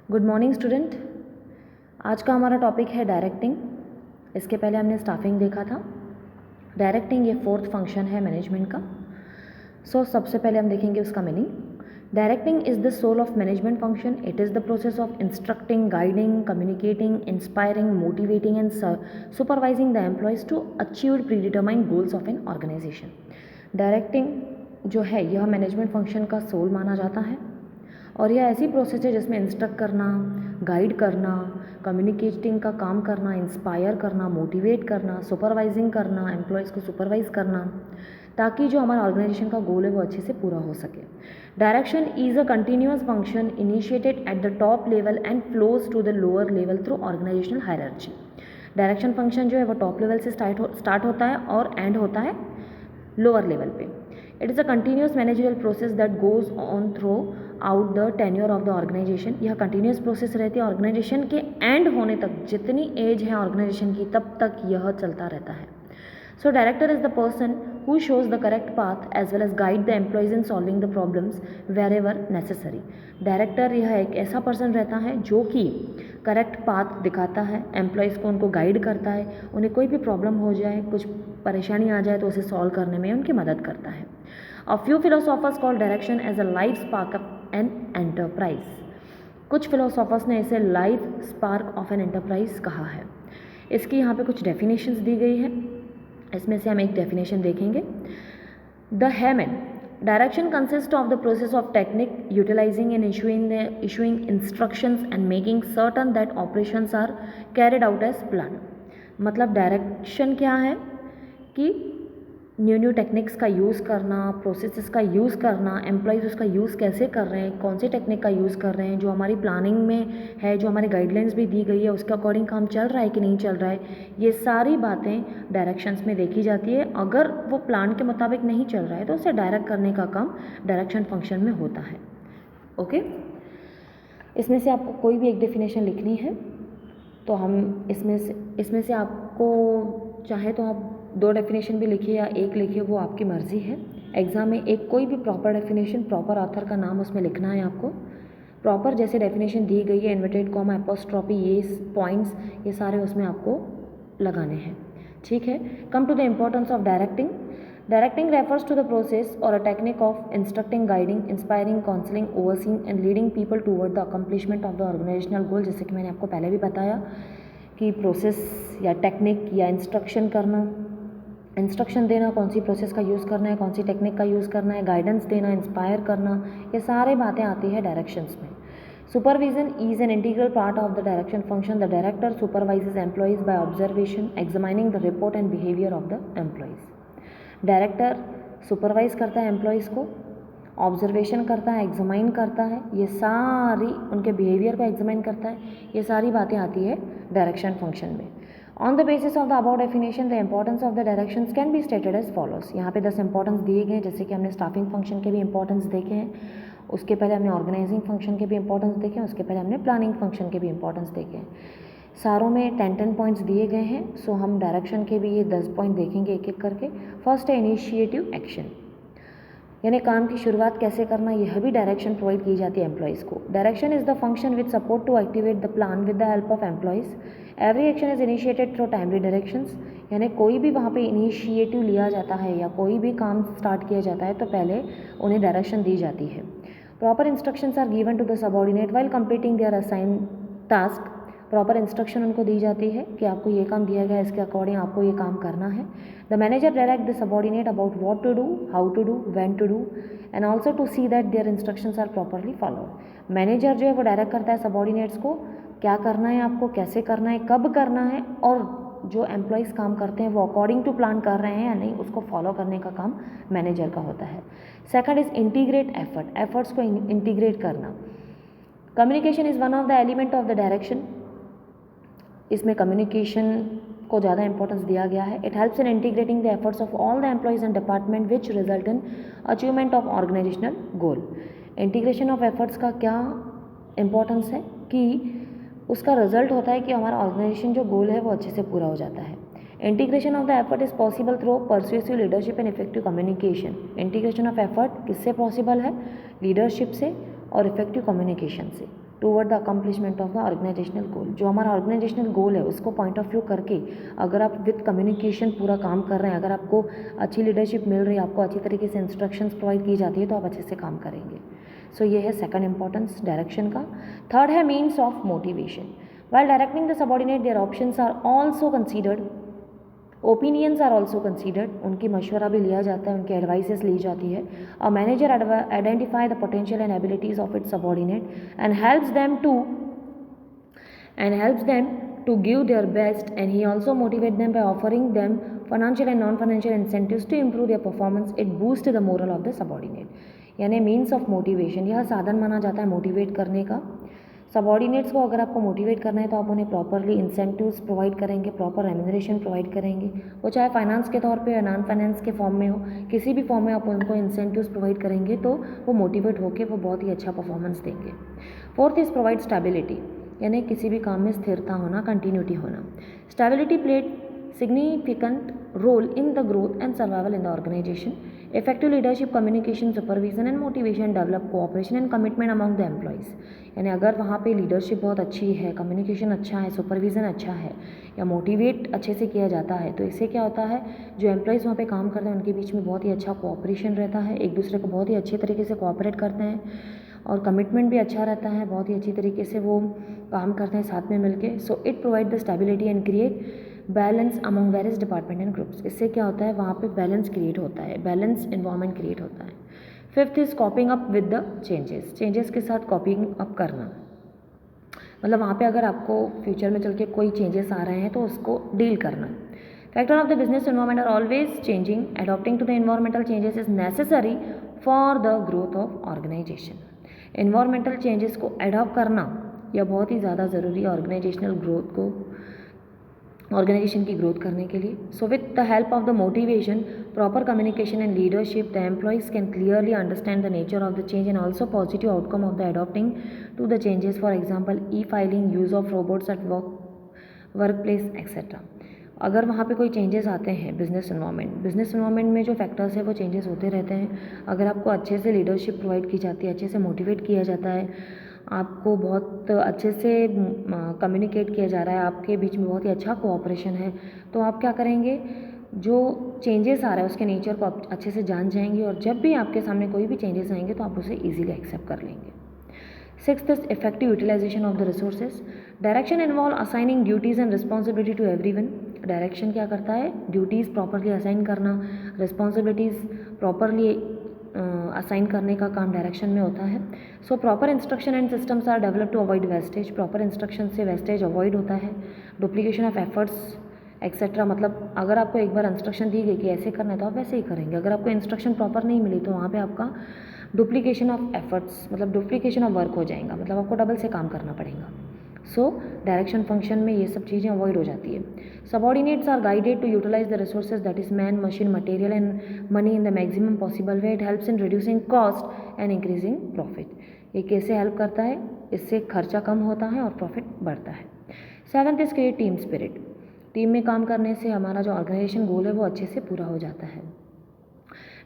Good morning student. आज का हमारा टॉपिक है डायरेक्टिंग। इसके पहले हमने स्टाफिंग देखा था। डायरेक्टिंग ये फोर्थ फंक्शन है मैनेजमेंट का। सबसे पहले हम देखेंगे उसका meaning. Directing is the soul of management function. It is the process of instructing, guiding, communicating, inspiring, motivating and supervising the employees to achieve predetermined goals of an organisation. Directing जो है यह management function का soul माना जाता है और यह ऐसी प्रोसेस है जिसमें इंस्ट्रक्ट करना, गाइड करना, कम्युनिकेटिंग का काम करना, इंस्पायर करना, मोटिवेट करना, सुपरवाइजिंग करना, एम्प्लॉयज़ को सुपरवाइज करना, ताकि जो हमारा ऑर्गेनाइजेशन का गोल है वो अच्छे से पूरा हो सके। Direction is a continuous function initiated at the top level and flows to the lower level through organisational hierarchy. Direction function जो है वो टॉप लेवल से स्टार्ट होता है और एंड होता है लोअर लेवल पे। It is a continuous managerial process that goes on throughout the tenure of the organisation. यह कंटिन्यूस प्रोसेस रहती है ऑर्गेनाइजेशन के एंड होने तक। जितनी एज है ऑर्गेनाइजेशन की तब तक यह चलता रहता है। So director is the person who shows the correct path as well as guide the employees in solving the problems wherever necessary. Director यह एक ऐसा पर्सन रहता है जो कि करेक्ट पाथ दिखाता है, एम्प्लॉयज़ को उनको गाइड करता है, उन्हें कोई भी प्रॉब्लम हो जाए, कुछ परेशानी आ जाए तो उसे सॉल्व करने में उनकी मदद करता है। A few philosophers call direction as a life spark of an enterprise. कुछ फिलोसोफर्स ने इसे life spark of an enterprise कहा है। इसकी यहाँ पे कुछ डेफिनेशंस दी गई है, इसमें से हम एक डेफिनेशन देखेंगे। The Haimann direction consist of the process of technique utilising and issuing instructions and making certain that operations are carried out as plan. मतलब डायरेक्शन क्या है कि न्यू टेक्निक्स का यूज़ करना, प्रोसेसेस का यूज़ करना, एम्प्लॉयज़ उसका यूज़ कैसे कर रहे हैं, कौन सी टेक्निक का यूज़ कर रहे हैं, जो हमारी प्लानिंग में है, जो हमारी गाइडलाइंस भी दी गई है उसके अकॉर्डिंग काम चल रहा है कि नहीं चल रहा है, ये सारी बातें डायरेक्शंस में देखी जाती है। अगर वो प्लान के मुताबिक नहीं चल रहा है तो उसे डायरेक्ट करने का काम डायरेक्शन फंक्शन में होता है। ओके, इसमें से आपको कोई भी एक डेफिनेशन लिखनी है तो हम इसमें से आपको चाहे तो आप 2 डेफिनेशन भी लिखिए या एक लिखिए, वो आपकी मर्ज़ी है। एग्ज़ाम में एक कोई भी प्रॉपर डेफिनेशन, प्रॉपर ऑथर का नाम उसमें लिखना है आपको। प्रॉपर जैसे डेफिनेशन दी गई है, इन्वर्टेड कॉमा, एपोस्ट्रोफी, ये पॉइंट्स, ये सारे उसमें आपको लगाने हैं। ठीक है, come to the importance of directing. Directing refers to the process और a technique of instructing, guiding, inspiring, counselling, overseeing and leading people toward the accomplishment of the organisational goal. जैसे कि मैंने आपको पहले भी बताया कि प्रोसेस या टेक्निक या इंस्ट्रक्शन करना, इंस्ट्रक्शन देना, कौन सी प्रोसेस का यूज़ करना है, कौन सी टेक्निक का यूज़ करना है, गाइडेंस देना, इंस्पायर करना, ये सारे बातें आती है डायरेक्शंस में। Supervision is an integral part of the direction function. The director supervises employees by observation, examining the report and behaviour of the employees. Director supervise करता है एम्प्लॉयज़ को, ऑब्जर्वेशन करता है, एग्जामाइन करता है, ये सारी उनके बिहेवियर को एग्जामाइन करता है, ये सारी बातें आती है डायरेक्शन फंक्शन में। On the basis of the about definition the importance of the directions can be stated as follows. यहाँ पे 10 इंपॉर्टेंस दिए गए हैं, जैसे कि हमने स्टाफिंग फंक्शन के भी इंपॉर्टेंस देखे हैं, उसके पहले हमने ऑर्गेनाइजिंग फंक्शन के भी इंपॉर्टेंस देखे हैं, उसके पहले हमने प्लानिंग फंक्शन के भी इंपॉर्टेंस देखे हैं। सारों में 10-10 पॉइंट्स दिए गए हैं। सो हम डायरेक्शन के भी ये 10 पॉइंट देखेंगे एक एक करके। फर्स्ट है इनिशिएटिव एक्शन, यानी काम की शुरुआत कैसे करना, यह भी डायरेक्शन प्रोवाइड की जाती है एम्प्लॉयज़ को। Direction is the function which support to activate the plan with the help of employees. Every action is initiated through timely directions, यानी कोई भी वहाँ पे इनिशिएटिव लिया जाता है या कोई भी काम स्टार्ट किया जाता है तो पहले उन्हें डायरेक्शन दी जाती है। Proper instructions are given to the subordinate while completing their assign task. Proper instruction उनको दी जाती है कि आपको ये काम दिया गया है, इसके अकॉर्डिंग आपको ये काम करना है। The manager direct the subordinate about what to do, how to do, when to do and also to see that their instructions are properly followed. Manager जो है वो डायरेक्ट करता है सबऑर्डिनेट्स को, क्या करना है आपको, कैसे करना है, कब करना है, और जो एम्प्लॉयज़ काम करते हैं वो अकॉर्डिंग टू प्लान कर रहे हैं या नहीं, उसको फॉलो करने का काम मैनेजर का होता है। Second is integrate effort, efforts को इंटीग्रेट करना। Communication is one of the element of the direction. इसमें कम्युनिकेशन को ज़्यादा इंपॉर्टेंस दिया गया है। It helps in integrating the efforts of all the employees and department which result in achievement of organisational goal. Integration of efforts का क्या importance है कि उसका रिजल्ट होता है कि हमारा ऑर्गेनाइजेशन जो गोल है वो अच्छे से पूरा हो जाता है। Integration of the effort is possible through persuasive leadership and effective communication. Integration of effort किससे पॉसिबल है? लीडरशिप से और इफेक्टिव कम्युनिकेशन से। Toward the accomplishment of the organisational goal. जो हमारा ऑर्गेनाइजेशनल गोल है उसको पॉइंट ऑफ व्यू करके अगर आप विद कम्युनिकेशन पूरा काम कर रहे हैं, अगर आपको अच्छी लीडरशिप मिल रही है, आपको अच्छी तरीके से इंस्ट्रक्शंस प्रोवाइड की जाती है, तो आप अच्छे से काम करेंगे। सो ये है सेकंड इंपॉर्टेंस डायरेक्शन का। थर्ड है means of motivation. While directing the subordinate their options are also considered, opinions are also considered, उनकी मशवरा भी लिया जाता है, उनकी एडवाइसेस ली जाती है। A manager identify the potential and abilities of its subordinate and helps them to give their best, and he also motivates them by offering them financial and non-financial incentives to improve their performance. It boosts the morale of the subordinate। यानी means of motivation, यह साधन माना जाता है motivate करने का। Subordinates को अगर आपको मोटिवेट करना है तो आप उन्हें प्रॉपरली इंसेंटिव्स प्रोवाइड करेंगे, प्रॉपर रेम्यूनरेशन प्रोवाइड करेंगे, वो चाहे फाइनेंस के तौर पे या नॉन फाइनेंस के फॉर्म में हो, किसी भी फॉर्म में आप उनको इंसेंटिव्स प्रोवाइड करेंगे तो वो मोटिवेट होकर वो बहुत ही अच्छा परफॉर्मेंस देंगे। फोर्थ इज प्रोवाइड स्टेबिलिटी, यानी किसी भी काम में स्थिरता होना, कंटिन्यूटी होना। Stability played significant role in the growth and survival in the organization. Effective leadership, communication, supervision and motivation develop cooperation and commitment among the employees। यानी अगर वहाँ पे लीडरशिप बहुत अच्छी है, कम्युनिकेशन अच्छा है, सुपरविज़न अच्छा है या मोटिवेट अच्छे से किया जाता है, तो इससे क्या होता है, जो एम्प्लॉयज़ वहाँ पे काम करते हैं उनके बीच में बहुत ही अच्छा कोऑपरेशन रहता है, एक दूसरे को बहुत ही अच्छे तरीके से कोऑपरेट करते हैं और कमिटमेंट भी अच्छा रहता है, बहुत ही अच्छी तरीके से वो काम करते हैं साथ में मिलके। So it provide the stability and create balance among various department and groups. इससे क्या होता है, वहाँ पे बैलेंस क्रिएट होता है, बैलेंस इन्वायरमेंट क्रिएट होता है। Fifth is कॉपिंग up with the changes के साथ कॉपिंग अप करना, मतलब वहाँ पे अगर आपको फ्यूचर में चल के कोई चेंजेस आ रहे हैं तो उसको डील करना। Factor of the business environment are always changing, adopting to the environmental changes is necessary for the growth of organisation. Environmental changes को अडॉप्ट करना यह बहुत ही ज़्यादा ज़रूरी है ऑर्गेनाइजेशनल ग्रोथ को, ऑर्गेनाइजेशन की ग्रोथ करने के लिए। So with the help of the motivation, proper communication and leadership, the employees can clearly understand the nature of the change and also positive outcome of the adopting to the changes. For example e filing, use of robots at work place etcetera. अगर वहाँ पे कोई changes आते हैं business environment में जो factors है वो चेंजेस होते रहते हैं। अगर आपको अच्छे से लीडरशिप प्रोवाइड की जाती है, अच्छे से मोटिवेट किया जाता है, आपको बहुत अच्छे से कम्युनिकेट किया जा रहा है, आपके बीच में बहुत ही अच्छा कोऑपरेशन है, तो आप क्या करेंगे, जो चेंजेस आ रहा है उसके नेचर को आप अच्छे से जान जाएंगे और जब भी आपके सामने कोई भी चेंजेस आएंगे तो आप उसे ईजिली एक्सेप्ट कर लेंगे। Sixth is effective utilisation of the resources. Direction involve assigning duties and responsibility to everyone. Direction क्या करता है, ड्यूटीज़ प्रॉपरली असाइन करना, रिस्पॉन्सिबिलिटीज़ प्रॉपरली असाइन करने का काम डायरेक्शन में होता है। So proper instruction and systems are develop to avoid wastage. Proper instruction से वेस्टेज अवॉइड होता है। डुप्लीकेशन ऑफ एफर्ट्स एक्सेट्रा, मतलब अगर आपको एक बार इंस्ट्रक्शन दी गई कि ऐसे करना है तो आप वैसे ही करेंगे, अगर आपको इंस्ट्रक्शन प्रॉपर नहीं मिली तो वहाँ पे आपका डुप्लीकेशन ऑफ एफर्ट्स, मतलब डुप्लीकेशन ऑफ वर्क हो जाएगा, मतलब आपको डबल से काम करना पड़ेगा। सो डायरेक्शन फंक्शन में ये सब चीज़ें अवॉइड हो जाती है। Subordinates are guided to utilise the resources that is man, machine, material and money in the maximum possible way. It helps in reducing cost and increasing profit. ये कैसे help करता है, इससे खर्चा कम होता है और प्रॉफिट बढ़ता है। Seventh is create team spirit. Team में काम करने से हमारा जो ऑर्गेनाइजेशन गोल है वो अच्छे से पूरा हो जाता है।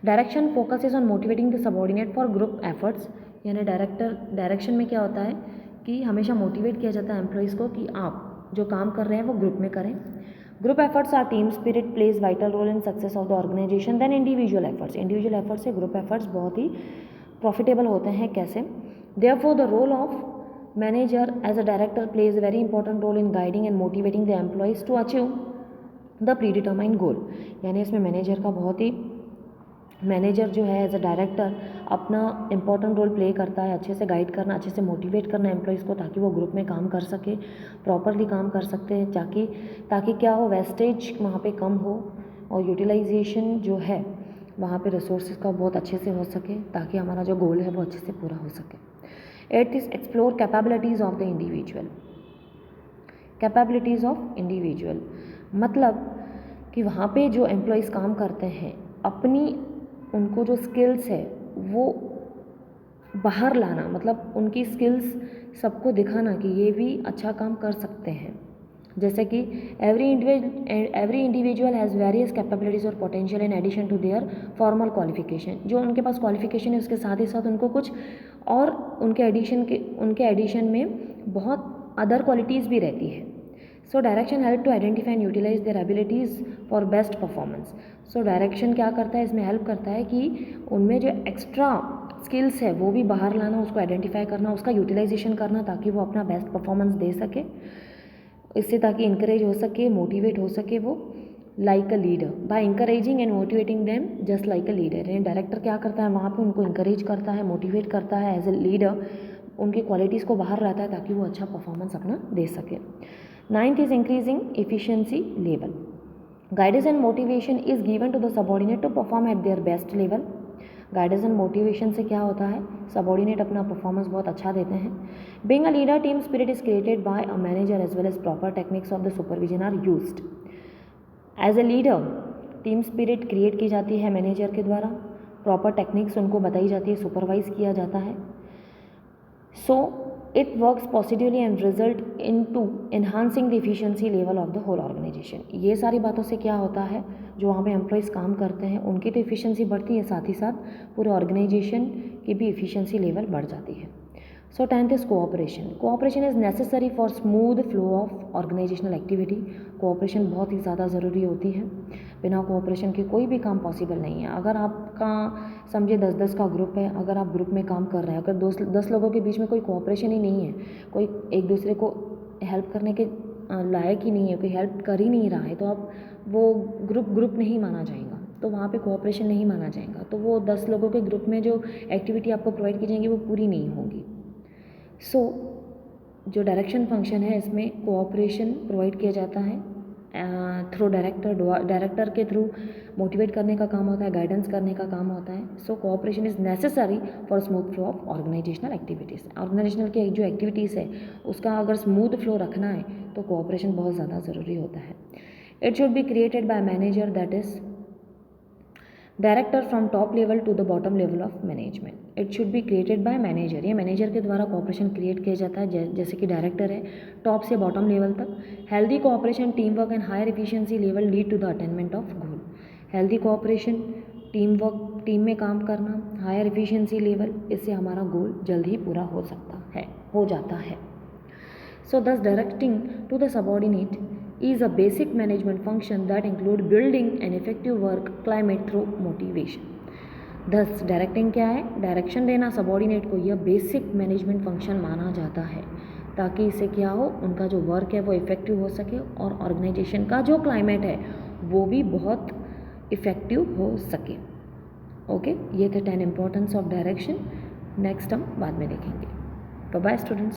Direction focuses on motivating the subordinate for group efforts. यानी डायरेक्शन में क्या होता है कि हमेशा मोटिवेट किया जाता है एम्प्लॉयज़ को कि आप जो काम कर रहे हैं वो ग्रुप में करें। Group efforts are team spirit plays vital role in success of the organisation then individual efforts. Individual efforts से ग्रुप एफर्ट्स बहुत ही प्रॉफिटेबल होते हैं। कैसे, therefore the role of manager as a director plays a very important role in guiding and motivating the employees to achieve the predetermined goal. यानी इसमें manager जो है एज अ डायरेक्टर अपना इंपॉर्टेंट रोल प्ले करता है, अच्छे से guide करना, अच्छे से मोटिवेट करना एम्प्लॉयज़ को ताकि वो ग्रुप में काम कर सके, प्रॉपरली काम कर सकते हैं, ताकि क्या हो, वेस्टेज वहाँ पे कम हो और यूटिलाइजेशन जो है वहाँ पे रिसोर्सेज का बहुत अच्छे से हो सके ताकि हमारा जो गोल है वो अच्छे से पूरा हो सके। Eighth is explore capabilities of the individual. Capabilities of individual मतलब कि वहाँ पे जो एम्प्लॉयज़ काम करते हैं उनको जो स्किल्स है वो बाहर लाना, मतलब उनकी स्किल्स सबको दिखाना कि ये भी अच्छा काम कर सकते हैं। जैसे कि every individual has various capabilities और potential in addition to their formal qualification. जो उनके पास क्वालिफिकेशन है उसके साथ ही साथ उनको कुछ और उनके एडिशन में बहुत अदर क्वालिटीज़ भी रहती है। So direction help to identify and utilise their abilities for best performance. So direction क्या करता है, इसमें हेल्प करता है कि उनमें जो एक्स्ट्रा स्किल्स है वो भी बाहर लाना, उसको आइडेंटिफाई करना, उसका यूटिलाइजेशन करना, ताकि वो अपना बेस्ट परफॉर्मेंस दे सके, इससे ताकि इंकरेज हो सके, मोटिवेट हो सके वो like a leader by encouraging and motivating them just like a leader. यानी डायरेक्टर क्या करता है, वहाँ पे उनको इंकरेज करता है, मोटिवेट करता है, एज ए लीडर उनकी क्वालिटीज़ को बाहर लाता है ताकि वो अच्छा परफॉर्मेंस अपना दे सके। 9th is increasing efficiency level. Guidance and motivation is given to the subordinate to perform at their best level. Guidance and motivation से क्या होता है, सबॉर्डिनेट अपना परफॉर्मेंस बहुत अच्छा देते हैं। Being a leader, team spirit is created by a manager as well as proper techniques of the supervision are used. As a leader team spirit create की जाती है मैनेजर के द्वारा, प्रॉपर टेक्निक्स उनको बताई जाती है, सुपरवाइज किया जाता है। So it works positively and result in to enhancing the efficiency level of the whole organisation. ये सारी बातों से क्या होता है, जो वहाँ पे एम्प्लॉयज़ काम करते हैं उनकी तो एफिशिएंसी बढ़ती है, साथ ही साथ पूरे ऑर्गेनाइजेशन की भी एफिशिएंसी लेवल बढ़ जाती है। So 10th is cooperation. Cooperation is necessary for smooth flow of organisational activity. Cooperation बहुत ही ज़्यादा ज़रूरी होती है, बिना कोऑपरेशन के कोई भी काम पॉसिबल नहीं है। अगर आपका समझिए 10-10 का ग्रुप है, अगर आप ग्रुप में काम कर रहे हैं, अगर 10 लोगों के बीच में कोई कोऑपरेशन ही नहीं है, कोई एक दूसरे को हेल्प करने के लायक ही नहीं है, कोई हेल्प कर ही नहीं रहा है, तो आप वो ग्रुप नहीं माना जाएगा, तो वहाँ पे कोऑपरेशन नहीं माना जाएगा, तो वो 10 लोगों के ग्रुप में जो एक्टिविटी आपको प्रोवाइड की जाएंगी वो पूरी नहीं होगी। सो जो डायरेक्शन फंक्शन है इसमें कोऑपरेशन प्रोवाइड किया जाता है थ्रू डायरेक्टर के थ्रू मोटिवेट करने का काम होता है, गाइडेंस करने का काम होता है। So cooperation is necessary for smooth flow of organisational activities. Organisational की जो एक्टिविटीज़ है उसका अगर स्मूथ फ्लो रखना है तो कोऑपरेशन बहुत ज़्यादा ज़रूरी होता है। It should be created by manager, that is director from top level to the bottom level of management. It should be created by manager. ये मैनेजर के द्वारा कोऑपरेशन क्रिएट किया जाता है, जैसे कि डायरेक्टर है, टॉप से बॉटम लेवल तक। Healthy cooperation, team work and higher efficiency level lead to the attainment of goal. Healthy cooperation, team work, team में काम करना, हायर एफिशिएंसी लेवल, इससे हमारा गोल जल्द ही पूरा हो जाता है। So thus directing to the subordinate is a basic management function that include building an effective work climate through motivation. Thus directing क्या है, डायरेक्शन देना सबॉर्डिनेट को यह बेसिक मैनेजमेंट फंक्शन माना जाता है, ताकि इससे क्या हो, उनका जो वर्क है वो इफ़ेक्टिव हो सके और ऑर्गेनाइजेशन का जो क्लाइमेट है वो भी बहुत इफ़ेक्टिव हो सके। ओके, ये थे 10 इम्पोर्टेंस ऑफ डायरेक्शन। नेक्स्ट हम बाद में देखेंगे। Bye bye students.